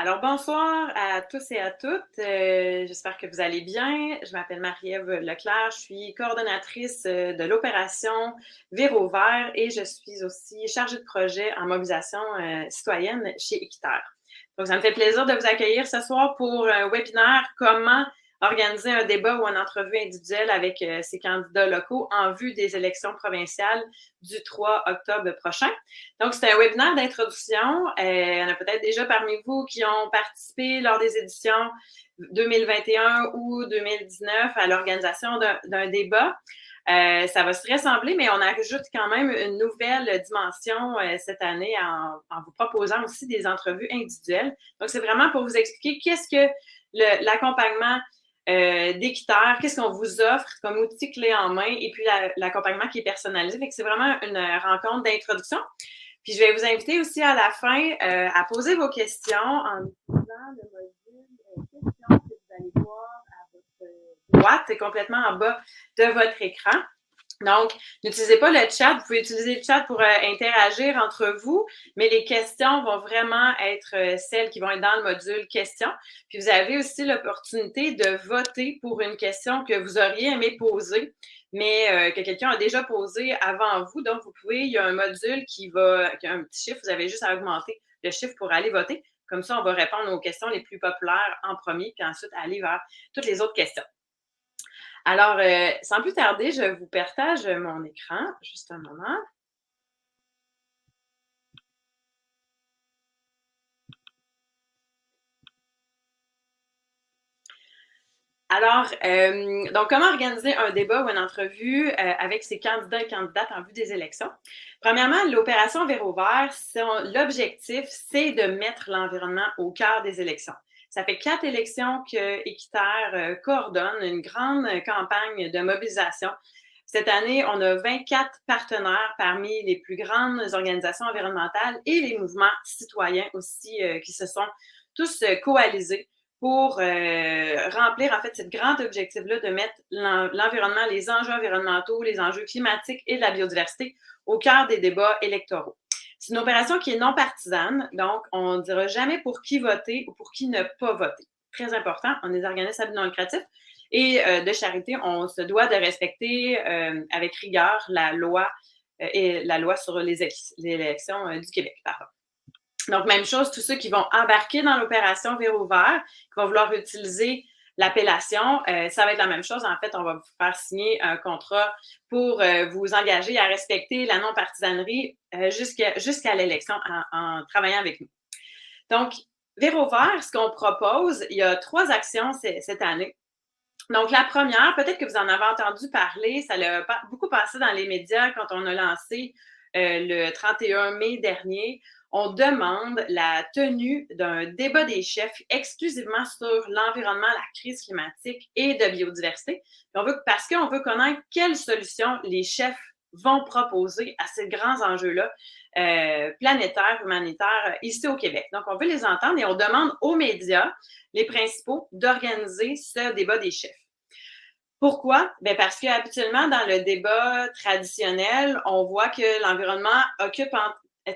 Alors, bonsoir à tous et à toutes. J'espère que vous allez bien. Je m'appelle Marie-Ève Leclerc. Je suis coordonnatrice de l'opération Véro Vert et je suis aussi chargée de projet en mobilisation citoyenne chez Équiterre. Donc, ça me fait plaisir de vous accueillir ce soir pour un webinaire Comment organiser un débat ou une entrevue individuelle avec ces candidats locaux en vue des élections provinciales du 3 octobre prochain. Donc, c'est un webinaire d'introduction. Il y en a peut-être déjà parmi vous qui ont participé lors des éditions 2021 ou 2019 à l'organisation d'un débat. Ça va se ressembler, mais on ajoute quand même une nouvelle dimension cette année en vous proposant aussi des entrevues individuelles. Donc, c'est vraiment pour vous expliquer qu'est-ce que l'accompagnement d'Équiterre, qu'est-ce qu'on vous offre comme outil clé en main et puis l'accompagnement qui est personnalisé. Fait que c'est vraiment une rencontre d'introduction. Puis je vais vous inviter aussi à la fin à poser vos questions en utilisant le module questions que vous allez voir à votre droite et complètement en bas de votre écran. Donc, n'utilisez pas le chat. Vous pouvez utiliser le chat pour interagir entre vous, mais les questions vont vraiment être celles qui vont être dans le module questions. Puis, vous avez aussi l'opportunité de voter pour une question que vous auriez aimé poser, mais que quelqu'un a déjà posé avant vous. Donc, vous pouvez, il y a un module qui a un petit chiffre. Vous avez juste à augmenter le chiffre pour aller voter. Comme ça, on va répondre aux questions les plus populaires en premier, puis ensuite aller vers toutes les autres questions. Alors, sans plus tarder, je vous partage mon écran. Juste un moment. Alors, donc, comment organiser un débat ou une entrevue avec ces candidats et candidates en vue des élections? Premièrement, l'opération Véro Vert, l'objectif, c'est de mettre l'environnement au cœur des élections. Ça fait 4 élections que Équiterre coordonne une grande campagne de mobilisation. Cette année, on a 24 partenaires parmi les plus grandes organisations environnementales et les mouvements citoyens aussi qui se sont tous coalisés pour remplir en fait ce grand objectif-là de mettre l'environnement, les enjeux environnementaux, les enjeux climatiques et de la biodiversité au cœur des débats électoraux. C'est une opération qui est non partisane, donc on ne dira jamais pour qui voter ou pour qui ne pas voter. Très important, on est des organismes à but non lucratif et de charité, on se doit de respecter avec rigueur la loi et la loi sur les élections du Québec. Pardon. Donc, même chose, tous ceux qui vont embarquer dans l'opération Véro Vert, qui vont vouloir utiliser l'appellation, ça va être la même chose. En fait, on va vous faire signer un contrat pour vous engager à respecter la non-partisanerie jusqu'à l'élection en travaillant avec nous. Donc, Véro Vert, ce qu'on propose, il y a 3 actions cette année. Donc, la première, peut-être que vous en avez entendu parler, ça l'a beaucoup passé dans les médias quand on a lancé le 31 mai dernier. On demande la tenue d'un débat des chefs exclusivement sur l'environnement, la crise climatique et de biodiversité. Parce qu'on veut connaître quelles solutions les chefs vont proposer à ces grands enjeux-là planétaires, humanitaires, ici au Québec. Donc, on veut les entendre et on demande aux médias, les principaux, d'organiser ce débat des chefs. Pourquoi? Bien parce qu'habituellement, dans le débat traditionnel, on voit que l'environnement occupe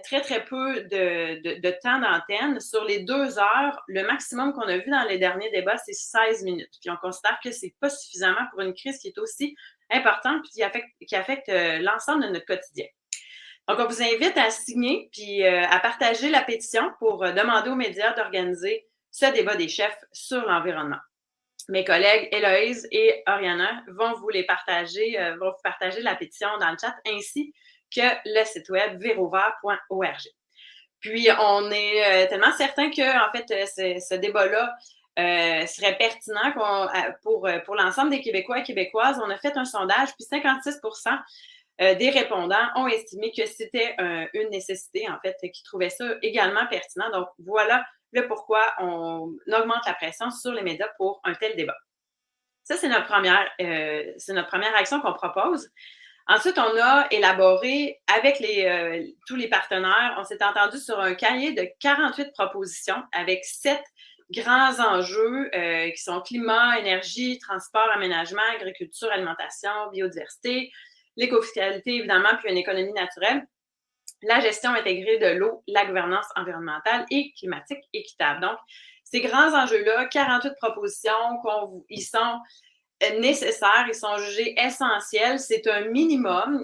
très, très peu de temps d'antenne. Sur les 2 heures, le maximum qu'on a vu dans les derniers débats, c'est 16 minutes. Puis on considère que c'est pas suffisamment pour une crise qui est aussi importante puis qui affecte l'ensemble de notre quotidien. Donc, on vous invite à signer puis à partager la pétition pour demander aux médias d'organiser ce débat des chefs sur l'environnement. Mes collègues Héloïse et Oriana vont vous partager la pétition dans le chat ainsi que le site web verovert.org. Puis, on est tellement certain que, en fait, ce débat-là serait pertinent pour l'ensemble des Québécois et Québécoises. On a fait un sondage, puis 56% des répondants ont estimé que c'était une nécessité, en fait, qui trouvaient ça également pertinent. Donc, voilà le pourquoi on augmente la pression sur les médias pour un tel débat. Ça, c'est notre première action qu'on propose. Ensuite, on a élaboré avec tous les partenaires, on s'est entendu sur un cahier de 48 propositions avec 7 grands enjeux qui sont climat, énergie, transport, aménagement, agriculture, alimentation, biodiversité, l'écofiscalité, évidemment, puis une économie naturelle. la gestion intégrée de l'eau, la gouvernance environnementale et climatique équitable. Donc, ces grands enjeux-là, 48 propositions, ils sont nécessaires, ils sont jugés essentiels. C'est un minimum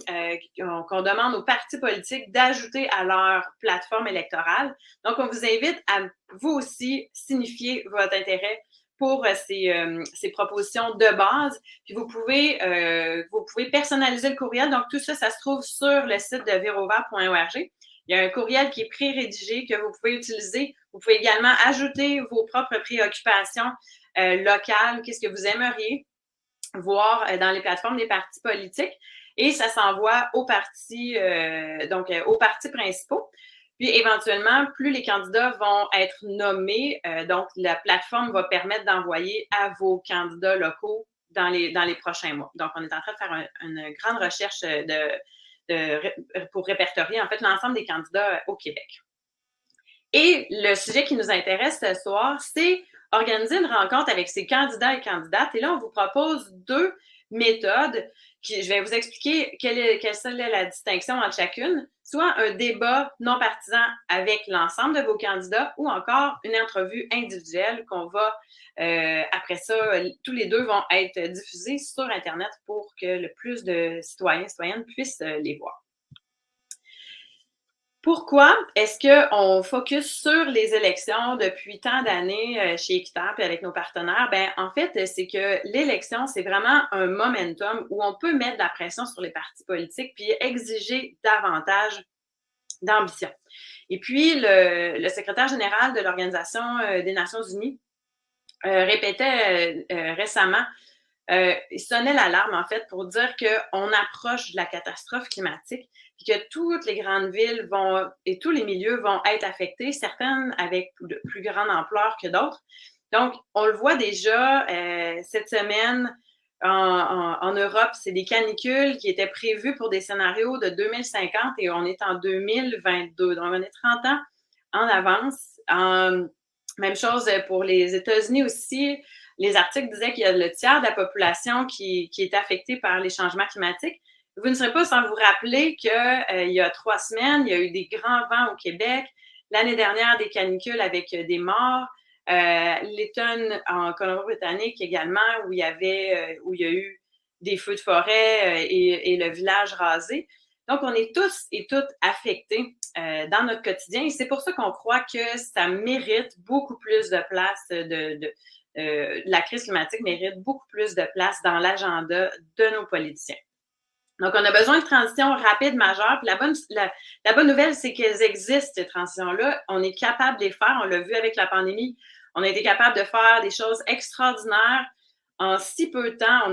qu'on demande aux partis politiques d'ajouter à leur plateforme électorale. Donc, on vous invite à vous aussi signifier votre intérêt pour ces propositions de base. Puis vous pouvez personnaliser le courriel. Donc, tout ça, ça se trouve sur le site de verovert.org. Il y a un courriel qui est pré-rédigé que vous pouvez utiliser. Vous pouvez également ajouter vos propres préoccupations locales. Qu'est-ce que vous aimeriez voir dans les plateformes des partis politiques. Et ça s'envoie aux partis, aux partis principaux. Puis éventuellement, plus les candidats vont être nommés, donc la plateforme va permettre d'envoyer à vos candidats locaux dans les prochains mois. Donc, on est en train de faire une grande recherche pour répertorier en fait l'ensemble des candidats au Québec. Et le sujet qui nous intéresse ce soir, c'est organiser une rencontre avec ces candidats et candidates. Et là, on vous propose 2 méthodes. Je vais vous expliquer quelle est la distinction entre chacune. Soit un débat non partisan avec l'ensemble de vos candidats ou encore une entrevue individuelle qu'on va, après ça, tous les 2 vont être diffusés sur Internet pour que le plus de citoyens et citoyennes puissent les voir. Pourquoi est-ce qu'on focus sur les élections depuis tant d'années chez Équiterre et avec nos partenaires? Ben, en fait, c'est que l'élection, c'est vraiment un momentum où on peut mettre de la pression sur les partis politiques puis exiger davantage d'ambition. Et puis, le secrétaire général de l'Organisation des Nations Unies répétait récemment, il sonnait l'alarme, en fait, pour dire qu'on approche de la catastrophe climatique et que toutes les grandes villes et tous les milieux vont être affectés, certaines avec de plus grande ampleur que d'autres. Donc, on le voit déjà cette semaine en Europe, c'est des canicules qui étaient prévues pour des scénarios de 2050 et on est en 2022. Donc, on est 30 ans en avance. Même chose pour les États-Unis aussi. Les articles disaient qu'il y a le tiers de la population qui est affectée par les changements climatiques. Vous ne serez pas sans vous rappeler qu'il y a 3 semaines, il y a eu des grands vents au Québec. L'année dernière, des canicules avec des morts. L'automne en Colombie-Britannique également, où il y a eu des feux de forêt et le village rasé. Donc, on est tous et toutes affectés dans notre quotidien et c'est pour ça qu'on croit que ça mérite beaucoup plus de place la crise climatique mérite beaucoup plus de place dans l'agenda de nos politiciens. Donc, on a besoin de transitions rapides, majeures. Puis la bonne nouvelle, c'est qu'elles existent, ces transitions-là. On est capable de les faire. On l'a vu avec la pandémie. On a été capable de faire des choses extraordinaires en si peu de temps.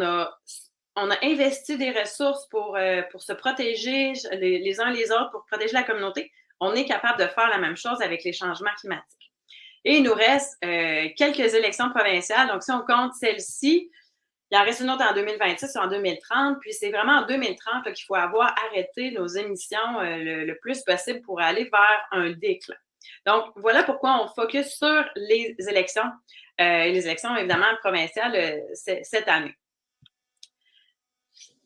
On a investi des ressources pour se protéger les uns les autres, pour protéger la communauté. On est capable de faire la même chose avec les changements climatiques. Et il nous reste quelques élections provinciales. Donc, si on compte celle-ci, il en reste une autre en 2026 et en 2030. Puis, c'est vraiment en 2030 qu'il faut avoir arrêté nos émissions le plus possible pour aller vers un déclin. Donc, voilà pourquoi on focus sur les élections, évidemment, provinciales cette année.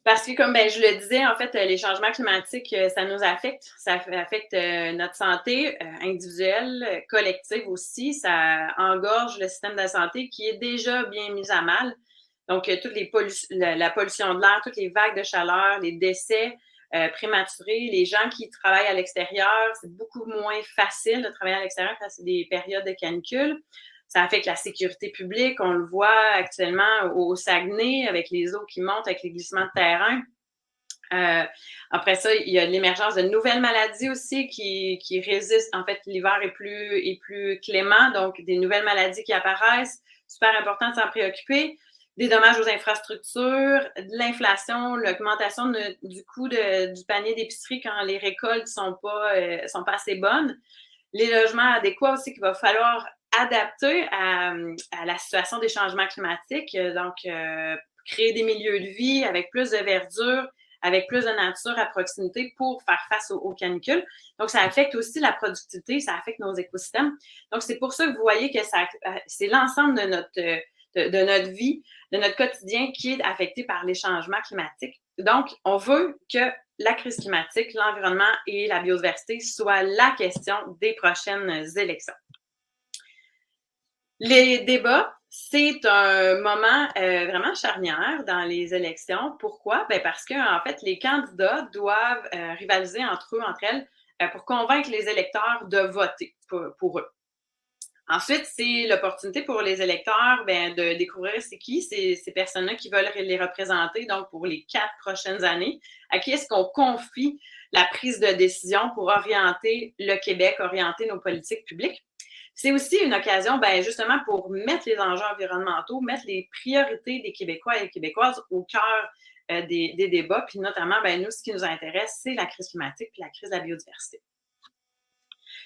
Parce que, comme je le disais, en fait, les changements climatiques, ça nous affecte. Ça affecte notre santé individuelle, collective aussi. Ça engorge le système de la santé qui est déjà bien mis à mal. Donc, la pollution de l'air, toutes les vagues de chaleur, les décès prématurés, les gens qui travaillent à l'extérieur, c'est beaucoup moins facile de travailler à l'extérieur face à des périodes de canicule. Ça affecte la sécurité publique. On le voit actuellement au Saguenay avec les eaux qui montent, avec les glissements de terrain. Après ça, il y a l'émergence de nouvelles maladies aussi qui résistent. En fait, l'hiver est plus clément, donc des nouvelles maladies qui apparaissent. Super important de s'en préoccuper. Des dommages aux infrastructures, de l'inflation, l'augmentation du coût du panier d'épicerie quand les récoltes sont pas assez bonnes. Les logements adéquats aussi qu'il va falloir adapter à la situation des changements climatiques. Donc, créer des milieux de vie avec plus de verdure, avec plus de nature à proximité pour faire face aux canicules. Donc, ça affecte aussi la productivité, ça affecte nos écosystèmes. Donc, c'est pour ça que vous voyez que c'est l'ensemble de notre vie, de notre quotidien qui est affecté par les changements climatiques. Donc, on veut que la crise climatique, l'environnement et la biodiversité soient la question des prochaines élections. Les débats, c'est un moment vraiment charnière dans les élections. Pourquoi? Bien parce que, en fait, les candidats doivent rivaliser entre eux, entre elles, pour convaincre les électeurs de voter pour eux. Ensuite, c'est l'opportunité pour les électeurs de découvrir c'est qui ces personnes-là qui veulent les représenter, donc pour les 4 prochaines années. À qui est-ce qu'on confie la prise de décision pour orienter le Québec, orienter nos politiques publiques? C'est aussi une occasion, justement, pour mettre les enjeux environnementaux, mettre les priorités des Québécois et des Québécoises au cœur des débats. Puis notamment, nous, ce qui nous intéresse, c'est la crise climatique et la crise de la biodiversité.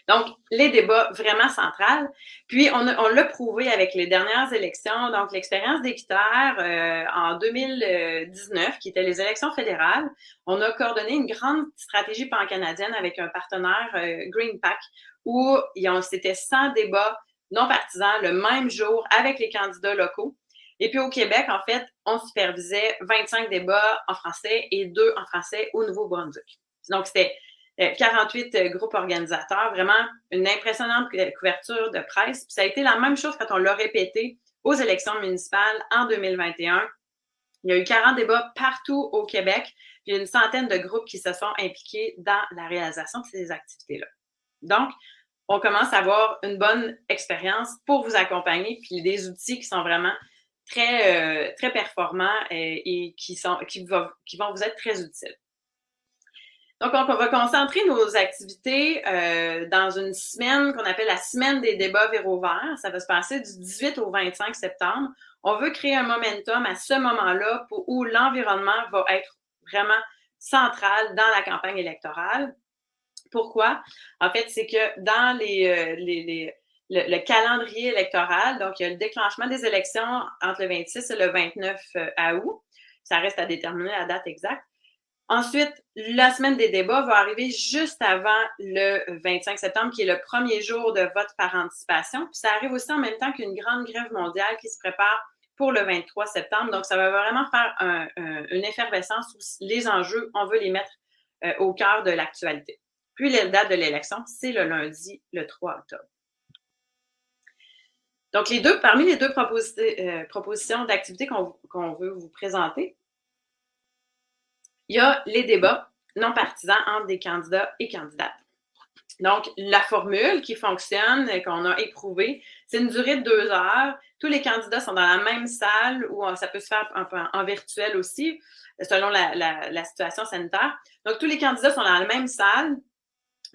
Donc, les débats vraiment centrales. Puis, on l'a prouvé avec les dernières élections. Donc, l'expérience d'Équiterre en 2019, qui étaient les élections fédérales, on a coordonné une grande stratégie pan-canadienne avec un partenaire, GreenPAC, où c'était 100 débats non partisans le même jour avec les candidats locaux. Et puis, au Québec, en fait, on supervisait 25 débats en français et 2 en français au Nouveau-Brunswick. Donc, c'était 48 groupes organisateurs, vraiment une impressionnante couverture de presse. Puis ça a été la même chose quand on l'a répété aux élections municipales en 2021. Il y a eu 40 débats partout au Québec, puis une centaine de groupes qui se sont impliqués dans la réalisation de ces activités-là. Donc, on commence à avoir une bonne expérience pour vous accompagner, puis des outils qui sont vraiment très, très performants et qui vont vous être très utiles. Donc, on va concentrer nos activités dans une semaine qu'on appelle la semaine des débats Véro vert. Ça va se passer du 18 au 25 septembre. On veut créer un momentum à ce moment-là où l'environnement va être vraiment central dans la campagne électorale. Pourquoi? En fait, c'est que dans le calendrier électoral, donc il y a le déclenchement des élections entre le 26 et le 29 août. Ça reste à déterminer la date exacte. Ensuite, la semaine des débats va arriver juste avant le 25 septembre, qui est le premier jour de vote par anticipation. Puis ça arrive aussi en même temps qu'une grande grève mondiale qui se prépare pour le 23 septembre. Donc, ça va vraiment faire une effervescence où les enjeux, on veut les mettre au cœur de l'actualité. Puis, la date de l'élection, c'est le lundi, le 3 octobre. Donc, parmi les deux propositions d'activités qu'on veut vous présenter, il y a les débats non partisans entre des candidats et candidates. Donc, la formule qui fonctionne, qu'on a éprouvée, c'est une durée de 2 heures. Tous les candidats sont dans la même salle ou ça peut se faire en virtuel aussi, selon la situation sanitaire. Donc, tous les candidats sont dans la même salle.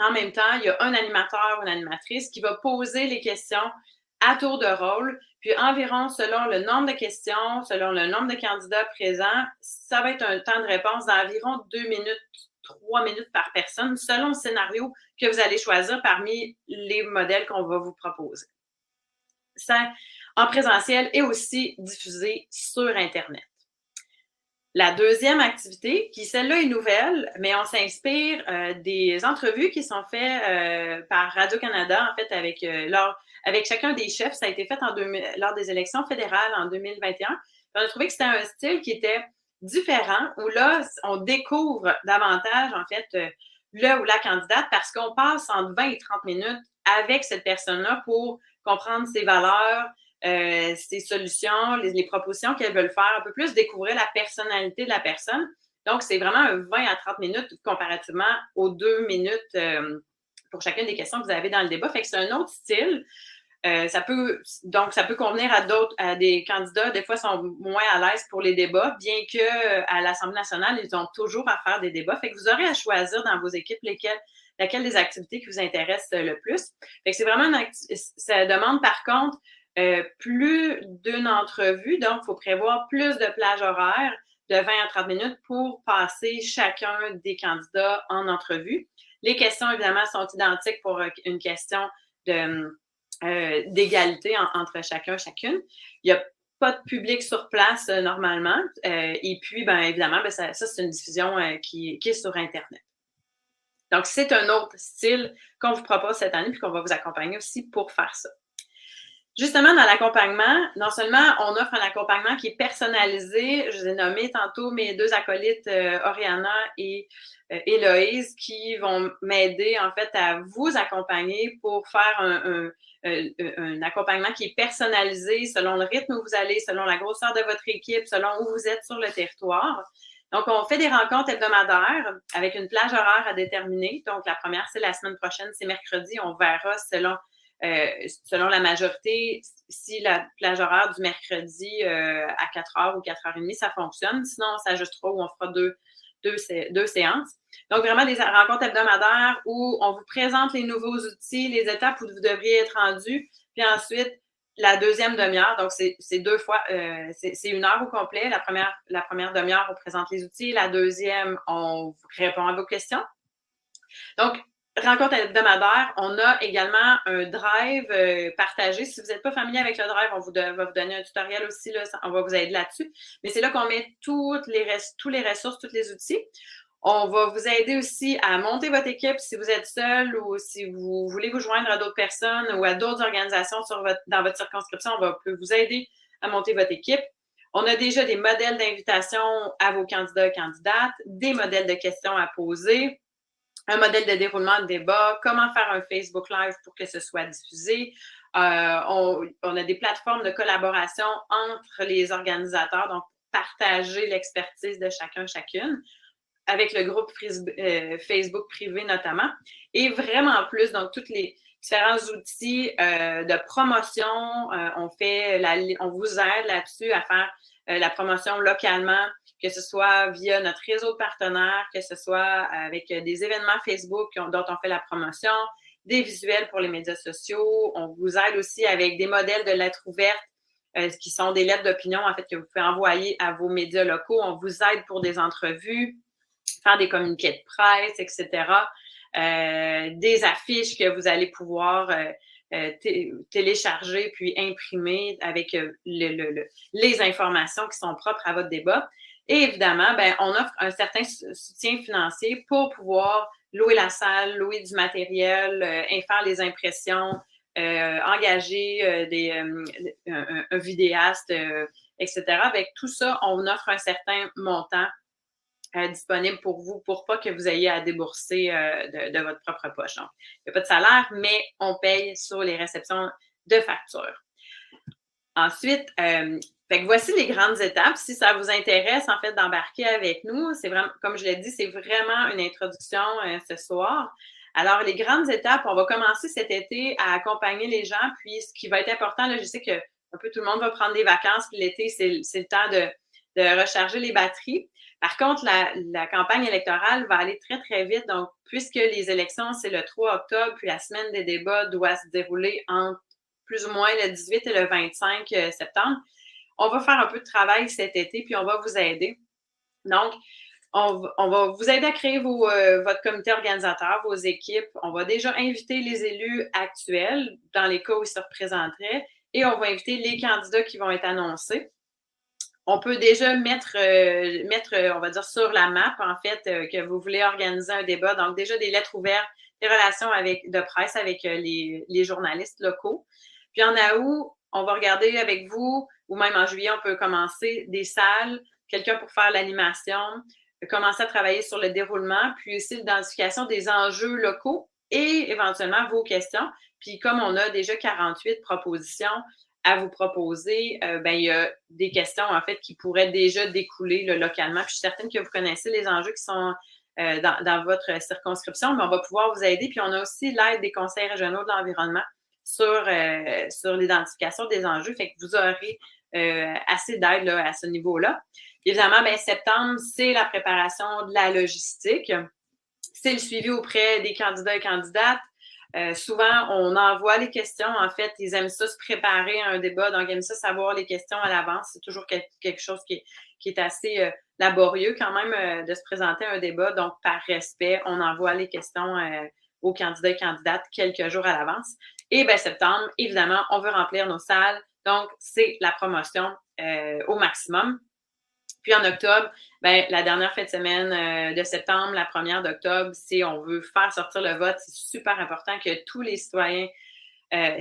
En même temps, il y a un animateur ou une animatrice qui va poser les questions à tour de rôle. Puis environ, selon le nombre de questions, selon le nombre de candidats présents, ça va être un temps de réponse d'environ 2 minutes, 3 minutes par personne, selon le scénario que vous allez choisir parmi les modèles qu'on va vous proposer. Ça, en présentiel et aussi diffusé sur Internet. La deuxième activité, qui celle-là est nouvelle, mais on s'inspire des entrevues qui sont faites par Radio-Canada, en fait, avec chacun des chefs. Ça a été fait lors des élections fédérales en 2021. On a trouvé que c'était un style qui était différent, où là, on découvre davantage, en fait, le ou la candidate parce qu'on passe entre 20 et 30 minutes avec cette personne-là pour comprendre ses valeurs, ses solutions, les propositions qu'elles veulent faire, un peu plus découvrir la personnalité de la personne. Donc, c'est vraiment un 20 à 30 minutes comparativement aux 2 minutes pour chacune des questions que vous avez dans le débat. Fait que c'est un autre style. Ça peut convenir à des candidats, des fois, sont moins à l'aise pour les débats, bien qu'à l'Assemblée nationale, ils ont toujours à faire des débats. Fait que vous aurez à choisir dans vos équipes laquelle des activités qui vous intéressent le plus. Fait que c'est vraiment ça demande, par contre, plus d'une entrevue, donc il faut prévoir plus de plages horaires de 20 à 30 minutes pour passer chacun des candidats en entrevue. Les questions, évidemment, sont identiques pour une question d'égalité entre chacune. Il n'y a pas de public sur place normalement. Et puis, évidemment, ça c'est une diffusion qui est sur Internet. Donc, c'est un autre style qu'on vous propose cette année puis qu'on va vous accompagner aussi pour faire ça. Justement, dans l'accompagnement, non seulement on offre un accompagnement qui est personnalisé, je vous ai nommé tantôt mes 2 acolytes, Oriana et Héloïse, qui vont m'aider en fait à vous accompagner pour faire un accompagnement qui est personnalisé selon le rythme où vous allez, selon la grosseur de votre équipe, selon où vous êtes sur le territoire. Donc, on fait des rencontres hebdomadaires avec une plage horaire à déterminer. Donc, la première, c'est la semaine prochaine, c'est mercredi. On verra selon la majorité, si la plage horaire du mercredi à 4h ou 4h30, ça fonctionne. Sinon, on s'ajustera ou on fera deux séances. Donc, vraiment des rencontres hebdomadaires où on vous présente les nouveaux outils, les étapes où vous devriez être rendu. Puis ensuite, la deuxième demi-heure, donc c'est 2 fois, c'est 1 heure au complet. La première demi-heure, on présente les outils. La deuxième, on répond à vos questions. Donc, rencontre hebdomadaire, on a également un drive partagé. Si vous n'êtes pas familier avec le drive, on va vous donner un tutoriel aussi, là, on va vous aider là-dessus. Mais c'est là qu'on met tous les ressources, tous les outils. On va vous aider aussi à monter votre équipe si vous êtes seul ou si vous voulez vous joindre à d'autres personnes ou à d'autres organisations dans votre circonscription. Peut vous aider à monter votre équipe. On a déjà des modèles d'invitation à vos candidats et candidates, des modèles de questions à poser, un modèle de déroulement de débat, comment faire un Facebook Live pour que ce soit diffusé. On a des plateformes de collaboration entre les organisateurs, donc partager l'expertise de chacune avec le groupe Facebook privé notamment, et vraiment plus, donc tous les différents outils de promotion, on vous aide là-dessus à faire la promotion localement, que ce soit via notre réseau de partenaires, que ce soit avec des événements Facebook dont on fait la promotion, des visuels pour les médias sociaux. On vous aide aussi avec des modèles de lettres ouvertes qui sont des lettres d'opinion en fait que vous pouvez envoyer à vos médias locaux. On vous aide pour des entrevues, faire des communiqués de presse, etc. Des affiches que vous allez pouvoir télécharger puis imprimer avec les informations qui sont propres à votre débat. Et évidemment, ben, on offre un certain soutien financier pour pouvoir louer la salle, louer du matériel, faire les impressions, engager un vidéaste, etc. Avec tout ça, on offre un certain montant disponible pour vous pour pas que vous ayez à débourser de votre propre poche. Donc, il n'y a pas de salaire, mais on paye sur les réceptions de factures. Ensuite, fait que voici les grandes étapes. Si ça vous intéresse, en fait, d'embarquer avec nous, c'est vraiment, comme je l'ai dit, c'est vraiment une introduction ce soir. Alors, les grandes étapes, on va commencer cet été à accompagner les gens. Puis, ce qui va être important, là, je sais que un peu tout le monde va prendre des vacances, puis l'été, c'est le temps de recharger les batteries. Par contre, la campagne électorale va aller très, très vite. Donc, puisque les élections, c'est le 3 octobre, puis la semaine des débats doit se dérouler entre plus ou moins le 18 et le 25 septembre, on va faire un peu de travail cet été, puis on va vous aider. Donc, on va vous aider à créer votre comité organisateur, vos équipes. On va déjà inviter les élus actuels dans les cas où ils se représenteraient et on va inviter les candidats qui vont être annoncés. On peut déjà mettre, on va dire, sur la map, en fait, que vous voulez organiser un débat. Donc, déjà des lettres ouvertes, des relations de presse avec les journalistes locaux. Puis en août, on va regarder avec vous, ou même en juillet, on peut commencer des salles, quelqu'un pour faire l'animation, commencer à travailler sur le déroulement, puis aussi l'identification des enjeux locaux et éventuellement vos questions. Puis comme on a déjà 48 propositions à vous proposer, ben, il y a des questions en fait qui pourraient déjà découler là, localement. Puis je suis certaine que vous connaissez les enjeux qui sont dans votre circonscription, mais on va pouvoir vous aider. Puis on a aussi l'aide des conseils régionaux de l'environnement sur l'identification des enjeux. Fait que vous aurez assez d'aide là, à ce niveau-là. Évidemment, ben, septembre, c'est la préparation de la logistique. C'est le suivi auprès des candidats et candidates. Souvent, on envoie les questions. En fait, ils aiment ça se préparer à un débat, donc ils aiment ça savoir les questions à l'avance. C'est toujours quelque chose qui est assez laborieux quand même de se présenter à un débat. Donc, par respect, on envoie les questions aux candidats et candidates quelques jours à l'avance. Et bien, septembre, évidemment, on veut remplir nos salles. Donc, c'est la promotion au maximum. Puis en octobre, ben, la dernière fin de semaine de septembre, la première d'octobre, si on veut faire sortir le vote, c'est super important que tous les citoyens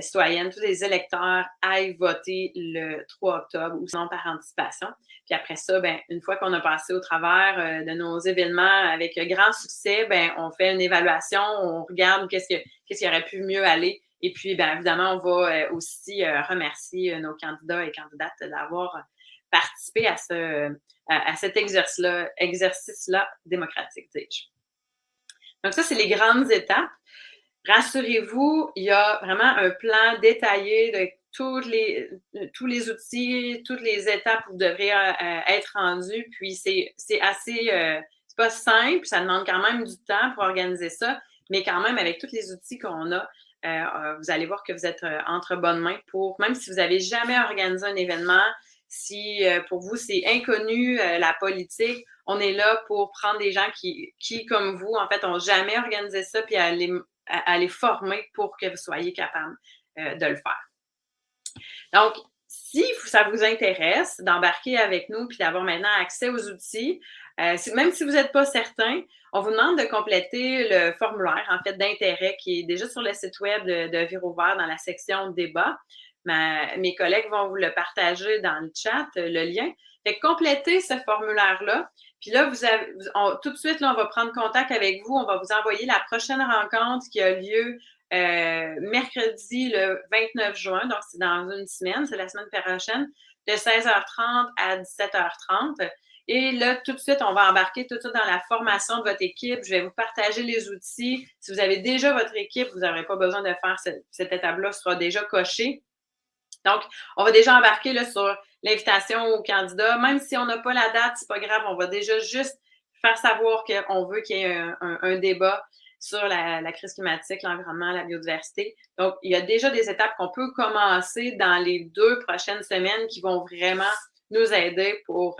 citoyennes, tous les électeurs aillent voter le 3 octobre ou sinon par anticipation. Puis après ça, ben, une fois qu'on a passé au travers de nos événements avec grand succès, ben, on fait une évaluation, on regarde qu'est-ce qui aurait pu mieux aller. Et puis, bien évidemment, on va aussi remercier nos candidats et candidates d'avoir participé à cet exercice-là démocratique, dis-je. Donc ça, c'est les grandes étapes. Rassurez-vous, il y a vraiment un plan détaillé de tous les outils, toutes les étapes où vous devrez être rendu. Puis c'est assez, c'est pas simple, ça demande quand même du temps pour organiser ça, mais quand même avec tous les outils qu'on a, vous allez voir que vous êtes entre bonnes mains pour, même si vous n'avez jamais organisé un événement, si pour vous c'est inconnu la politique, on est là pour prendre des gens qui comme vous, en fait, n'ont jamais organisé ça, puis à les former pour que vous soyez capable de le faire. Donc, si ça vous intéresse d'embarquer avec nous puis d'avoir maintenant accès aux outils, même si vous n'êtes pas certain, on vous demande de compléter le formulaire en fait d'intérêt qui est déjà sur le site web de Virouvert dans la section débat. Mes collègues vont vous le partager dans le chat, le lien. Fait que complétez ce formulaire-là. Puis là, tout de suite, là, on va prendre contact avec vous. On va vous envoyer la prochaine rencontre qui a lieu mercredi le 29 juin. Donc, c'est dans une semaine. C'est la semaine prochaine, de 16h30 à 17h30. Et là, tout de suite, on va embarquer tout de suite dans la formation de votre équipe. Je vais vous partager les outils. Si vous avez déjà votre équipe, vous n'aurez pas besoin de faire cette étape-là, sera déjà cochée. Donc, on va déjà embarquer là, sur l'invitation aux candidats. Même si on n'a pas la date, c'est pas grave, on va déjà juste faire savoir qu'on veut qu'il y ait un débat sur la crise climatique, l'environnement, la biodiversité. Donc, il y a déjà des étapes qu'on peut commencer dans les 2 prochaines semaines qui vont vraiment nous aider pour,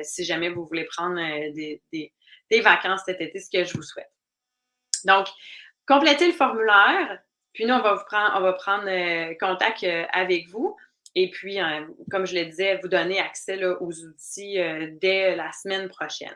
si jamais vous voulez prendre des vacances cet été, ce que je vous souhaite. Donc, complétez le formulaire, puis nous, on va prendre contact avec vous. Et puis, comme je le disais, vous donner accès là, aux outils dès la semaine prochaine.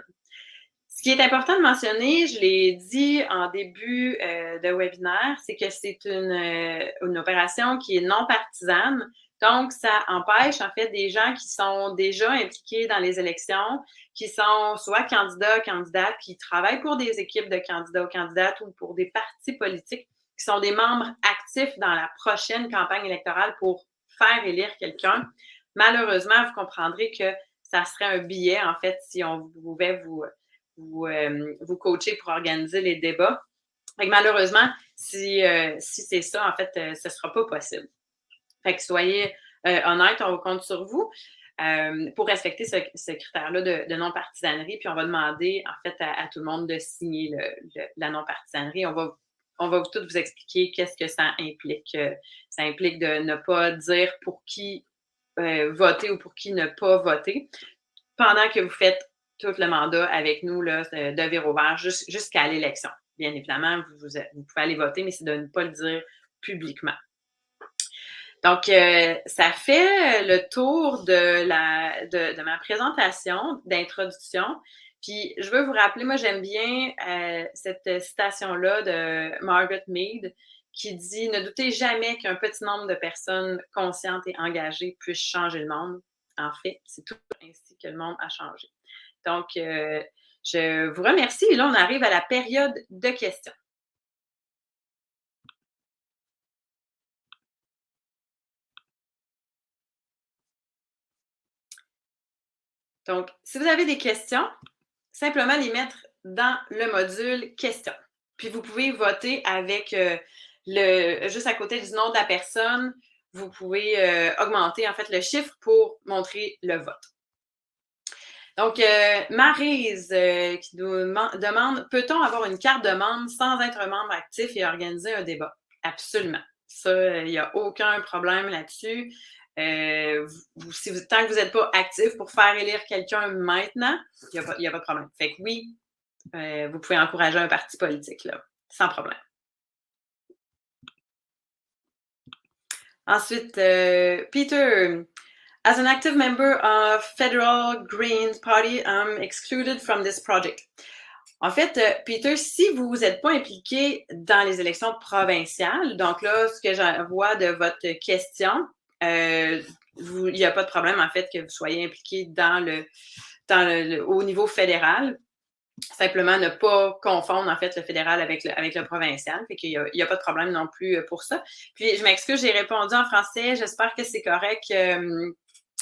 Ce qui est important de mentionner, je l'ai dit en début de webinaire, c'est que c'est une opération qui est non partisane. Donc, ça empêche en fait des gens qui sont déjà impliqués dans les élections, qui sont soit candidats, candidates, qui travaillent pour des équipes de candidats ou candidates ou pour des partis politiques, qui sont des membres actifs dans la prochaine campagne électorale pour faire élire quelqu'un. Malheureusement, vous comprendrez que ça serait un biais, en fait, si on pouvait vous coacher pour organiser les débats. Fait que malheureusement, si c'est ça, en fait, ce ne sera pas possible. Fait que soyez honnêtes, on compte sur vous pour respecter ce critère-là de non-partisanerie. Puis on va demander, en fait, à tout le monde de signer la non-partisanerie. On va tout vous expliquer qu'est-ce que ça implique. Ça implique de ne pas dire pour qui voter ou pour qui ne pas voter pendant que vous faites tout le mandat avec nous là, de Virouvert jusqu'à l'élection. Bien évidemment, vous pouvez aller voter, mais c'est de ne pas le dire publiquement. Donc, ça fait le tour de ma présentation d'introduction. Puis, je veux vous rappeler, moi, j'aime bien cette citation-là de Margaret Mead qui dit « Ne doutez jamais qu'un petit nombre de personnes conscientes et engagées puissent changer le monde. En fait, c'est tout ainsi que le monde a changé. » Donc, je vous remercie. Et là, on arrive à la période de questions. Donc, si vous avez des questions, simplement les mettre dans le module questions. Puis, vous pouvez voter avec juste à côté du nom de la personne, vous pouvez augmenter en fait le chiffre pour montrer le vote. Donc, Maryse qui nous demande, peut-on avoir une carte de membre sans être un membre actif et organiser un débat? Absolument. Ça, il n'y a aucun problème là-dessus. Tant que vous n'êtes pas actif pour faire élire quelqu'un maintenant, il n'y a pas de problème. Fait que oui, vous pouvez encourager un parti politique, là, sans problème. Ensuite, Peter, as an active member of Federal Greens Party, I'm excluded from this project. En fait, Peter, si vous n'êtes pas impliqué dans les élections provinciales, donc là, ce que j'en vois de votre question, il n'y a pas de problème, en fait, que vous soyez impliqué au niveau fédéral. Simplement ne pas confondre, en fait, le fédéral avec le provincial. Fait qu'il y a pas de problème non plus pour ça. Puis, je m'excuse, j'ai répondu en français. J'espère que c'est correct.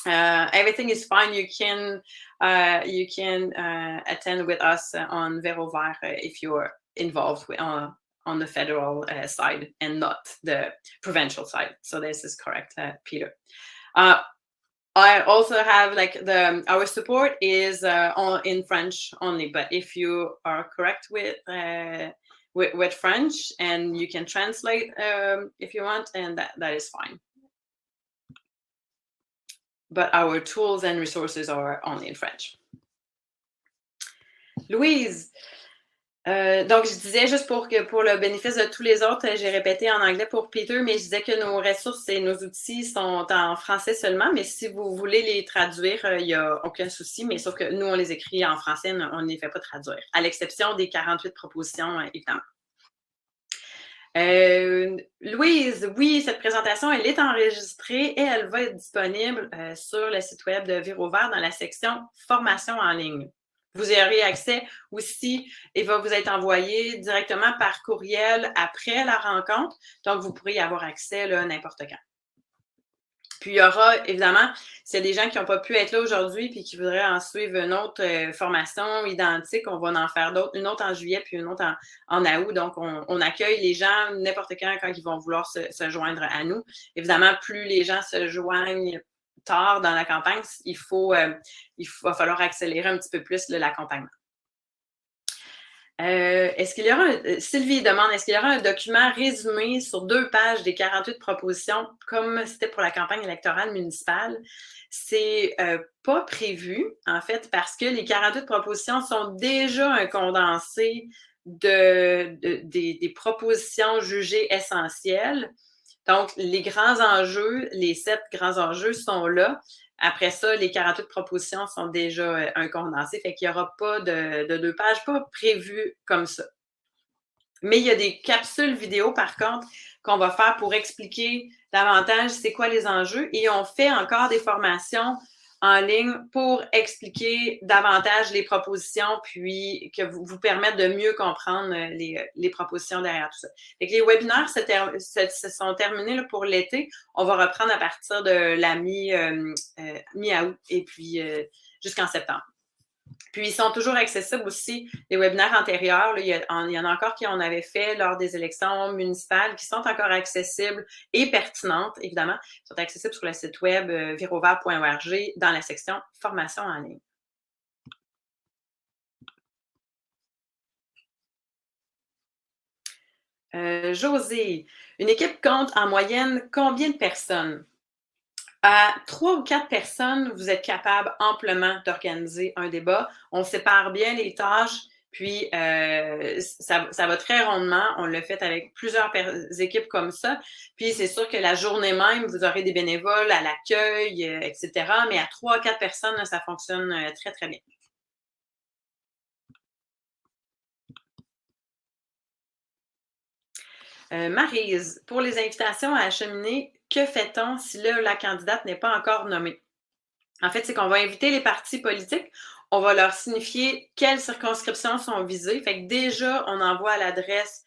Everything is fine. You can attend with us on Vero Vert if you're involved on the federal side and not the provincial side. So this is correct, Peter. I also have our support is in French only, but if you are correct with French and you can translate if you want, and that is fine. But our tools and resources are only in French. Louise, donc je disais juste pour le bénéfice de tous les autres, j'ai répété en anglais pour Peter, mais je disais que nos ressources et nos outils sont en français seulement, mais si vous voulez les traduire, il n'y a aucun souci, mais sauf que nous, on les écrit en français, on ne les fait pas traduire, à l'exception des 48 propositions, évidemment. Louise, oui, cette présentation, elle est enregistrée et elle va être disponible sur le site web de Vero Vert dans la section « Formation en ligne ». Vous y aurez accès aussi et va vous être envoyé directement par courriel après la rencontre. Donc, vous pourrez y avoir accès n'importe quand. Puis, il y aura, évidemment, s'il y a des gens qui n'ont pas pu être là aujourd'hui puis qui voudraient en suivre une autre formation identique, on va en faire d'autres, une autre en juillet puis une autre en août. Donc, on accueille les gens n'importe quand ils vont vouloir se joindre à nous. Évidemment, plus les gens se joignent tard dans la campagne, il va falloir accélérer un petit peu plus l'accompagnement. Sylvie demande, est-ce qu'il y aura un document résumé sur 2 pages des 48 propositions comme c'était pour la campagne électorale municipale? C'est pas prévu, en fait, parce que les 48 propositions sont déjà un condensé des propositions jugées essentielles. Donc, les grands enjeux, les 7 grands enjeux sont là. Après ça, les 48 propositions sont déjà un condensé, fait qu'il n'y aura pas de 2 pages, pas prévu comme ça. Mais il y a des capsules vidéo, par contre, qu'on va faire pour expliquer davantage c'est quoi les enjeux. Et on fait encore des formations en ligne pour expliquer davantage les propositions, puis que vous permettre de mieux comprendre les propositions derrière tout ça. Fait que les webinaires se sont terminés pour l'été. On va reprendre à partir de la mi-août et puis jusqu'en septembre. Puis, ils sont toujours accessibles aussi, les webinaires antérieurs. Là, il y en a encore qui on avait fait lors des élections municipales qui sont encore accessibles et pertinentes, évidemment. Ils sont accessibles sur le site web verovert.org dans la section « Formation en ligne ». José, une équipe compte en moyenne combien de personnes? À 3 ou 4 personnes, vous êtes capable amplement d'organiser un débat. On sépare bien les tâches, puis ça va très rondement. On l'a fait avec plusieurs équipes comme ça. Puis c'est sûr que la journée même, vous aurez des bénévoles à l'accueil, etc. Mais à 3 ou 4 personnes, ça fonctionne très, très bien. Maryse, pour les invitations à acheminer, que fait-on si la candidate n'est pas encore nommée? En fait, c'est qu'on va inviter les partis politiques, on va leur signifier quelles circonscriptions sont visées. Fait que déjà, on envoie l'adresse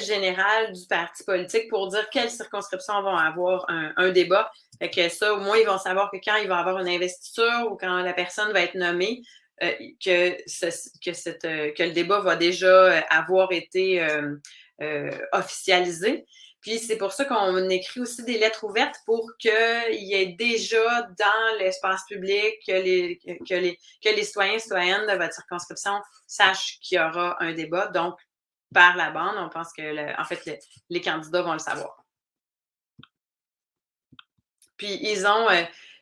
générale du parti politique pour dire quelles circonscriptions vont avoir un débat. Fait que ça, au moins, ils vont savoir que quand il va y avoir une investiture ou quand la personne va être nommée, que le débat va déjà avoir été officialisé. Puis c'est pour ça qu'on écrit aussi des lettres ouvertes pour qu'il y ait déjà dans l'espace public que les citoyens et citoyennes de votre circonscription sachent qu'il y aura un débat. Donc, par la bande, on pense que les candidats vont le savoir. Puis ils ont,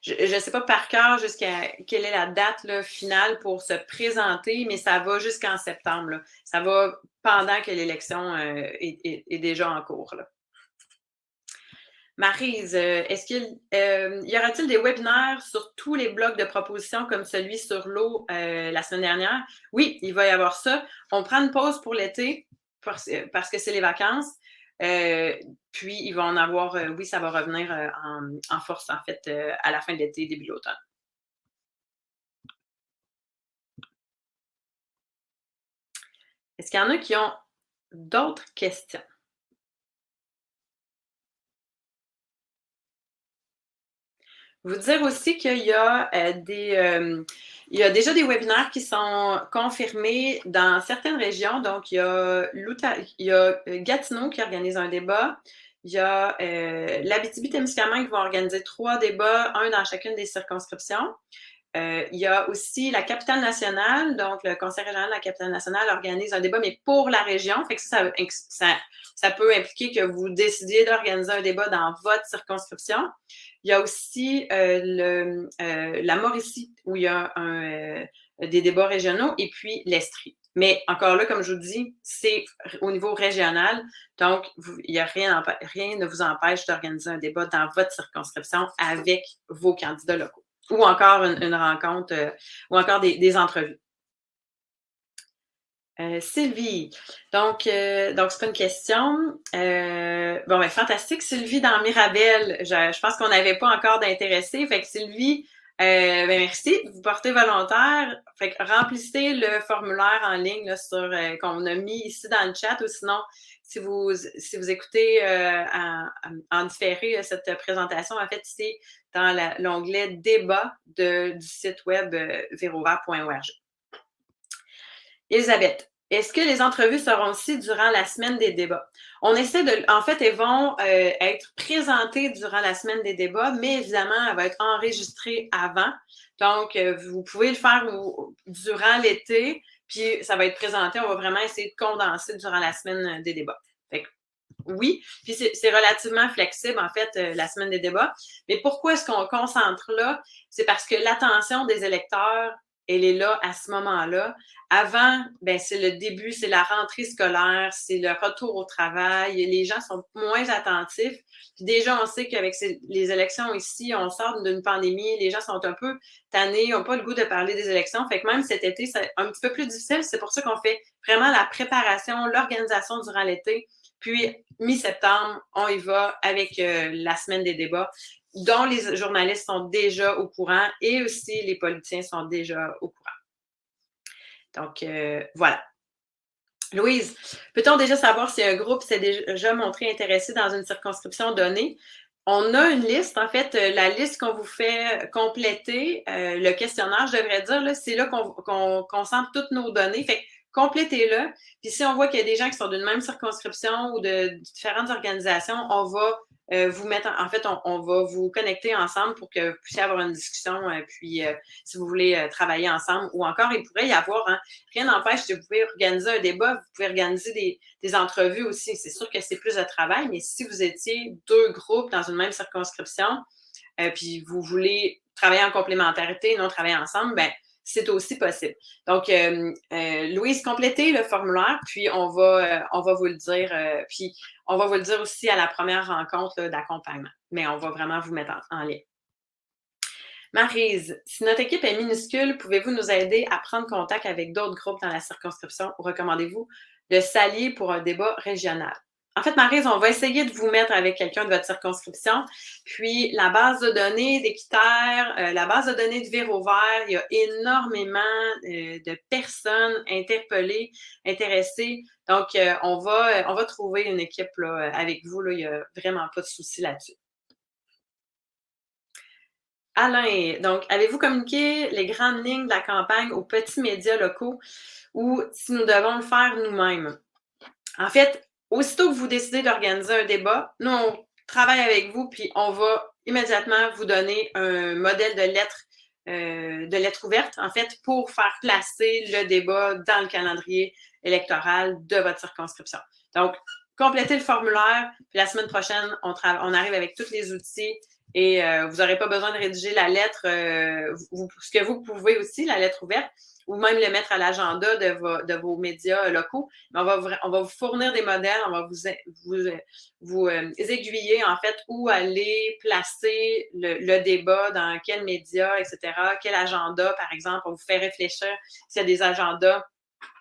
je ne sais pas par cœur jusqu'à quelle est la date finale pour se présenter, mais ça va jusqu'en septembre. Là. Ça va pendant que l'élection est déjà en cours. Là. Maryse, y aura-t-il des webinaires sur tous les blogs de propositions comme celui sur l'eau la semaine dernière? Oui, il va y avoir ça. On prend une pause pour l'été parce que c'est les vacances. Puis, il va en avoir, oui, ça va revenir en force, en fait, à la fin de l'été, début de l'automne. Est-ce qu'il y en a qui ont d'autres questions? Vous dire aussi qu'il y a il y a déjà des webinaires qui sont confirmés dans certaines régions. Donc, il y a Gatineau qui organise un débat. Il y a l'Abitibi-Témiscamingue qui vont organiser 3 débats, un dans chacune des circonscriptions. Il y a aussi la capitale nationale, donc le Conseil régional de la capitale nationale organise un débat, mais pour la région. Fait que ça peut impliquer que vous décidiez d'organiser un débat dans votre circonscription. Il y a aussi la Mauricie, où il y a des débats régionaux, et puis l'Estrie. Mais encore là, comme je vous dis, c'est au niveau régional, donc il y a rien ne vous empêche d'organiser un débat dans votre circonscription avec vos candidats locaux. Ou encore une rencontre, ou encore des entrevues. Sylvie, donc c'est pas une question. Bon, ben, fantastique. Sylvie dans Mirabel, je pense qu'on n'avait pas encore d'intéressés. Fait que Sylvie, ben merci, vous portez volontaire. Fait que remplissez le formulaire en ligne là, qu'on a mis ici dans le chat, ou sinon, si vous écoutez en différé cette présentation, en fait, c'est dans l'onglet débat du site web verovert.org. Elisabeth, est-ce que les entrevues seront aussi durant la semaine des débats? On essaie en fait, elles vont être présentées durant la semaine des débats, mais évidemment, elles vont être enregistrées avant. Donc, vous pouvez le faire durant l'été, puis ça va être présenté. On va vraiment essayer de condenser durant la semaine des débats. Fait que, oui, puis c'est relativement flexible, en fait, la semaine des débats. Mais pourquoi est-ce qu'on concentre là? C'est parce que l'attention des électeurs, elle est là à ce moment-là. Avant, ben, c'est le début, c'est la rentrée scolaire, c'est le retour au travail. Les gens sont moins attentifs. Puis déjà, on sait qu'avec les élections ici, on sort d'une pandémie, les gens sont un peu tannés, n'ont pas le goût de parler des élections. Fait que même cet été, c'est un petit peu plus difficile. C'est pour ça qu'on fait vraiment la préparation, l'organisation durant l'été. Puis, mi-septembre, on y va avec la semaine des débats, dont les journalistes sont déjà au courant et aussi les politiciens sont déjà au courant. Donc, voilà. Louise, peut-on déjà savoir si un groupe s'est déjà montré intéressé dans une circonscription donnée? On a une liste, en fait, la liste qu'on vous fait compléter, le questionnaire, je devrais dire, c'est là qu'on concentre toutes nos données. Fait complétez-le. Puis si on voit qu'il y a des gens qui sont d'une même circonscription ou de différentes organisations, on va vous mettre, en fait, on va vous connecter ensemble pour que vous puissiez avoir une discussion. Puis, si vous voulez travailler ensemble, ou encore, il pourrait y avoir, hein, rien n'empêche que vous pouvez organiser un débat, vous pouvez organiser des entrevues aussi. C'est sûr que c'est plus de travail, mais si vous étiez 2 groupes dans une même circonscription, puis vous voulez travailler en complémentarité, non travailler ensemble, ben c'est aussi possible. Donc, Louise, complétez le formulaire, puis on va vous le dire. Puis on va vous le dire aussi à la première rencontre d'accompagnement. Mais on va vraiment vous mettre en lien. Maryse, si notre équipe est minuscule, pouvez-vous nous aider à prendre contact avec d'autres groupes dans la circonscription ou recommandez-vous de s'allier pour un débat régional? En fait, Maryse, on va essayer de vous mettre avec quelqu'un de votre circonscription. Puis, la base de données d'Équiterre, la base de données de Vérovert, il y a énormément de personnes interpellées, intéressées. Donc, on va trouver une équipe là, avec vous. Là, il n'y a vraiment pas de souci là-dessus. Alain, donc, avez-vous communiqué les grandes lignes de la campagne aux petits médias locaux ou si nous devons le faire nous-mêmes? En fait, aussitôt que vous décidez d'organiser un débat, nous, on travaille avec vous, puis on va immédiatement vous donner un modèle de lettres ouvertes, en fait, pour faire placer le débat dans le calendrier électoral de votre circonscription. Donc, complétez le formulaire, puis la semaine prochaine, on arrive avec tous les outils et vous n'aurez pas besoin de rédiger la lettre, ce que vous pouvez aussi, la lettre ouverte, ou même le mettre à l'agenda de vos médias locaux. Mais on va vous fournir des modèles, on va vous aiguiller, en fait, où aller placer le débat, dans quel média, etc., quel agenda, par exemple. On vous fait réfléchir s'il y a des agendas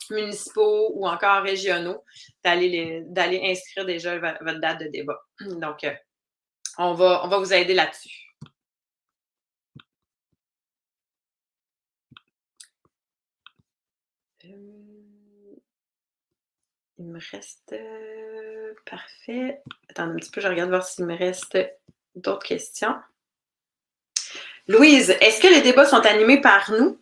municipaux ou encore régionaux, d'aller inscrire déjà votre date de débat. Donc, on va vous aider là-dessus. Il me reste... parfait. Attendez un petit peu, je regarde voir s'il me reste d'autres questions. Louise, est-ce que les débats sont animés par nous?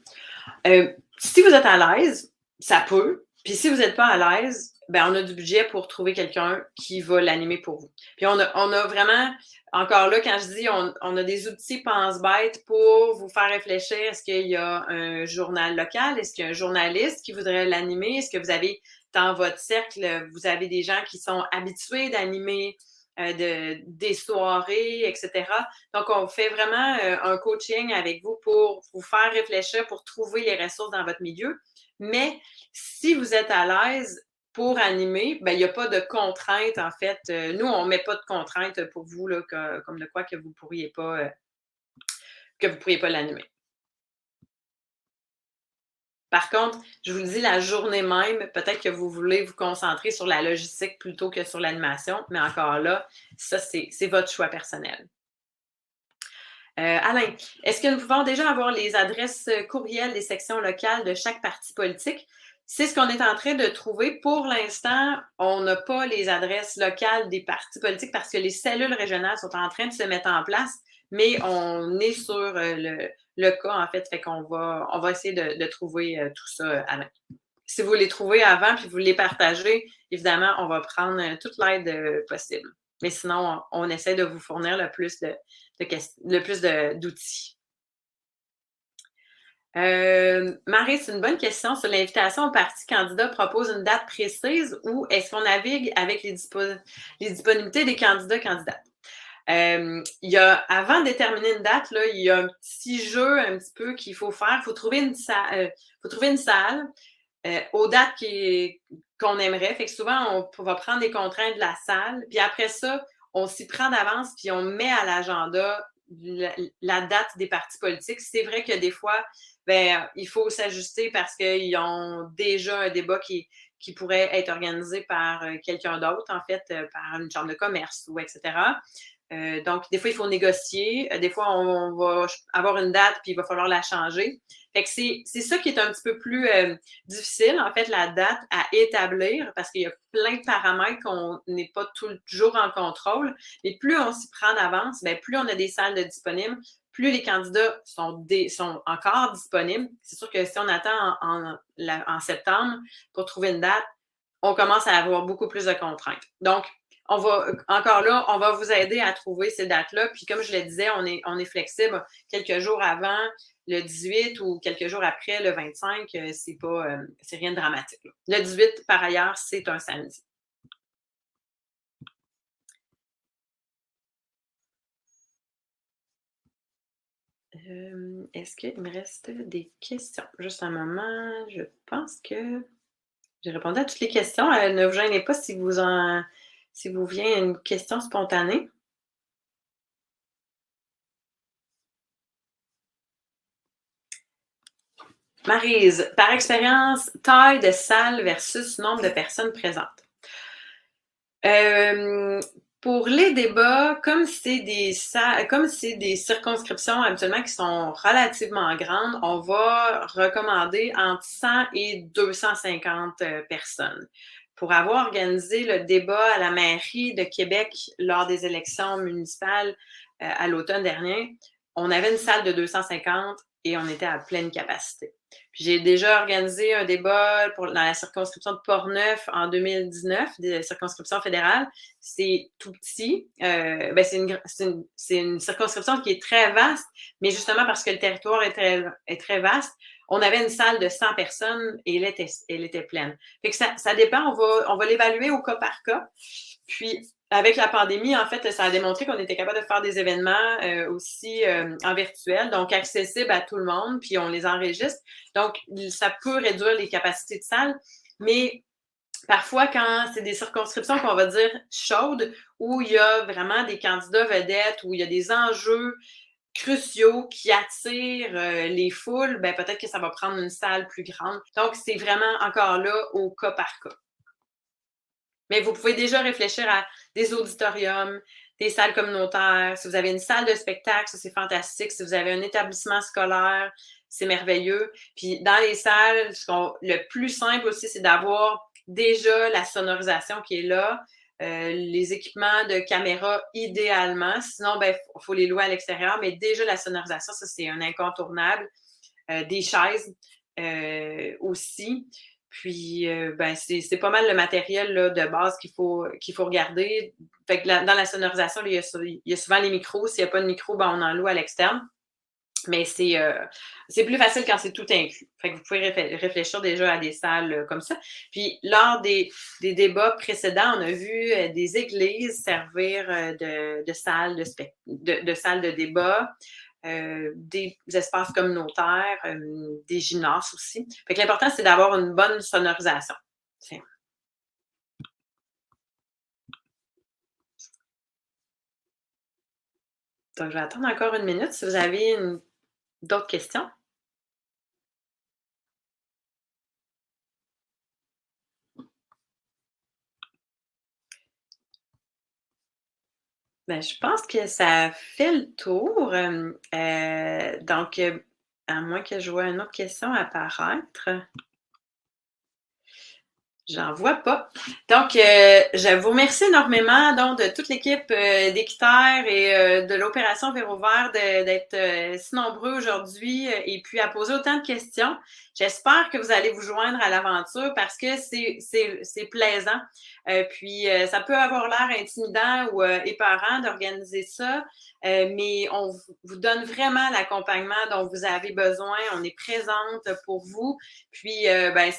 Si vous êtes à l'aise, ça peut. Puis si vous n'êtes pas à l'aise, ben on a du budget pour trouver quelqu'un qui va l'animer pour vous. Puis on a vraiment, encore là, quand je dis on a des outils pense-bête pour vous faire réfléchir. Est-ce qu'il y a un journal local? Est-ce qu'il y a un journaliste qui voudrait l'animer? Est-ce que vous avez, dans votre cercle, vous avez des gens qui sont habitués d'animer des soirées, etc. Donc, on fait vraiment un coaching avec vous pour vous faire réfléchir, pour trouver les ressources dans votre milieu. Mais si vous êtes à l'aise pour animer, ben, il n'y a pas de contraintes, en fait. Nous, on ne met pas de contraintes pour vous, là, comme de quoi que vous ne pourriez pas l'animer. Par contre, je vous le dis, la journée même, peut-être que vous voulez vous concentrer sur la logistique plutôt que sur l'animation, mais encore là, ça, c'est votre choix personnel. Alain, est-ce que nous pouvons déjà avoir les adresses courriels des sections locales de chaque parti politique? C'est ce qu'on est en train de trouver. Pour l'instant, on n'a pas les adresses locales des partis politiques parce que les cellules régionales sont en train de se mettre en place, mais on est sur le cas, en fait, fait qu'on va essayer de trouver tout ça, Alain. Si vous les trouvez avant puis vous les partagez, évidemment, on va prendre toute l'aide possible. Mais sinon, on essaie de vous fournir le plus d'outils. Marie, c'est une bonne question. Sur l'invitation au parti candidat propose une date précise ou est-ce qu'on navigue avec les disponibilités des candidates? Avant de déterminer une date, là, il y a un petit jeu un petit peu qu'il faut faire. Il faut trouver une salle aux dates qu'on aimerait. Fait que souvent, on va prendre les contraintes de la salle. Puis après ça, on s'y prend d'avance, puis on met à l'agenda la date des partis politiques. C'est vrai que des fois, il faut s'ajuster parce qu'ils ont déjà un débat qui pourrait être organisé par quelqu'un d'autre, en fait, par une chambre de commerce ou etc. Donc, des fois, il faut négocier. Des fois, on va avoir une date, puis il va falloir la changer. Fait que c'est ça qui est un petit peu plus difficile, en fait, la date à établir, parce qu'il y a plein de paramètres qu'on n'est pas toujours en contrôle. Et plus on s'y prend d'avance, plus on a des salles de disponibles, plus les candidats sont encore disponibles. C'est sûr que si on attend en septembre pour trouver une date, on commence à avoir beaucoup plus de contraintes. Donc, encore là, on va vous aider à trouver ces dates-là. Puis comme je le disais, on est flexible. Quelques jours avant le 18 ou quelques jours après le 25, c'est rien de dramatique. Là. Le 18, par ailleurs, c'est un samedi. Est-ce qu'il me reste des questions? Juste un moment, je pense que j'ai répondu à toutes les questions. Ne vous gênez pas si vous vient une question spontanée. Maryse, par expérience, taille de salle versus nombre de personnes présentes. Pour les débats, comme c'est des circonscriptions habituellement qui sont relativement grandes, on va recommander entre 100 et 250 personnes. Pour avoir organisé le débat à la mairie de Québec lors des élections municipales à l'automne dernier, on avait une salle de 250 et on était à pleine capacité. Puis j'ai déjà organisé un débat dans la circonscription de Portneuf en 2019, des circonscriptions fédérales. C'est tout petit. C'est une circonscription qui est très vaste, mais justement parce que le territoire est très vaste, on avait une salle de 100 personnes et elle était pleine. Fait que ça dépend, on va l'évaluer au cas par cas. Puis, avec la pandémie, en fait, ça a démontré qu'on était capable de faire des événements aussi en virtuel, donc accessibles à tout le monde, puis on les enregistre. Donc, ça peut réduire les capacités de salle, mais parfois, quand c'est des circonscriptions qu'on va dire chaudes, où il y a vraiment des candidats vedettes, où il y a des enjeux cruciaux qui attirent les foules, ben peut-être que ça va prendre une salle plus grande. Donc, c'est vraiment encore là au cas par cas. Mais vous pouvez déjà réfléchir à des auditoriums, des salles communautaires. Si vous avez une salle de spectacle, ça c'est fantastique. Si vous avez un établissement scolaire, c'est merveilleux. Puis dans les salles, le plus simple aussi, c'est d'avoir déjà la sonorisation qui est là, les équipements de caméra idéalement. Sinon, ben, faut les louer à l'extérieur, mais déjà la sonorisation, ça c'est un incontournable. Des chaises aussi. Puis, ben, c'est pas mal le matériel là, de base qu'il faut regarder. Fait que dans la sonorisation, là, il y a souvent les micros. S'il n'y a pas de micro, ben, on en loue à l'externe. Mais c'est plus facile quand c'est tout inclus. Fait que vous pouvez réfléchir déjà à des salles comme ça. Puis, lors des débats précédents, on a vu des églises servir de salles de salles de débat. Des espaces communautaires, des gymnases aussi. Fait que l'important, c'est d'avoir une bonne sonorisation. Donc, je vais attendre encore une minute si vous avez d'autres questions. Ben, je pense que ça fait le tour. Donc, à moins que je vois une autre question apparaître. J'en vois pas. Donc, je vous remercie énormément donc, de toute l'équipe d'Équiterre et de l'opération Véro Vert d'être si nombreux aujourd'hui et puis à poser autant de questions. J'espère que vous allez vous joindre à l'aventure parce que c'est plaisant. Puis, ça peut avoir l'air intimidant ou épeurant d'organiser ça, mais on vous donne vraiment l'accompagnement dont vous avez besoin. On est présente pour vous. Puis, ben,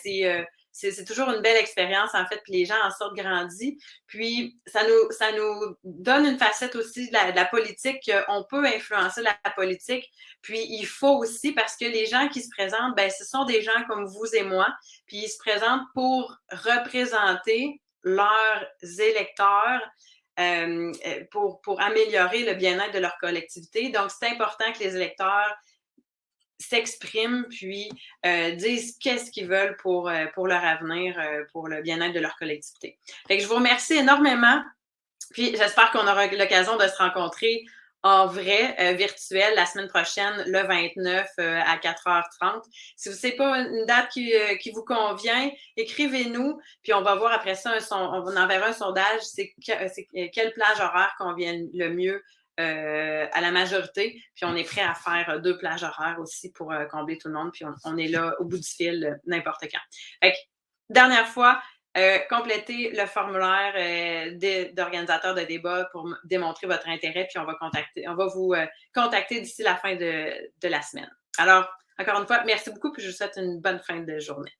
c'est toujours une belle expérience, en fait, puis les gens en sortent grandis. Puis, ça nous donne une facette aussi de la politique, qu'on peut influencer la politique. Puis, il faut aussi, parce que les gens qui se présentent, ben, ce sont des gens comme vous et moi, puis ils se présentent pour représenter leurs électeurs, pour améliorer le bien-être de leur collectivité. Donc, c'est important que les électeurs s'expriment puis disent qu'est-ce qu'ils veulent pour leur avenir, pour le bien-être de leur collectivité. Fait que je vous remercie énormément. Puis j'espère qu'on aura l'occasion de se rencontrer en vrai, virtuel, la semaine prochaine, le 29 à 4h30. Si vous savez pas une date qui vous convient, écrivez-nous, puis on va voir après ça, on vous enverra un sondage, c'est quelle plage horaire convient le mieux à la majorité. Puis on est prêt à faire 2 plages horaires aussi pour combler tout le monde. Puis on est là au bout du fil n'importe quand. Fait que, dernière fois, complétez le formulaire d'organisateur de débat pour démontrer votre intérêt, puis on va vous contacter d'ici la fin de la semaine. Alors, encore une fois, merci beaucoup, puis je vous souhaite une bonne fin de journée.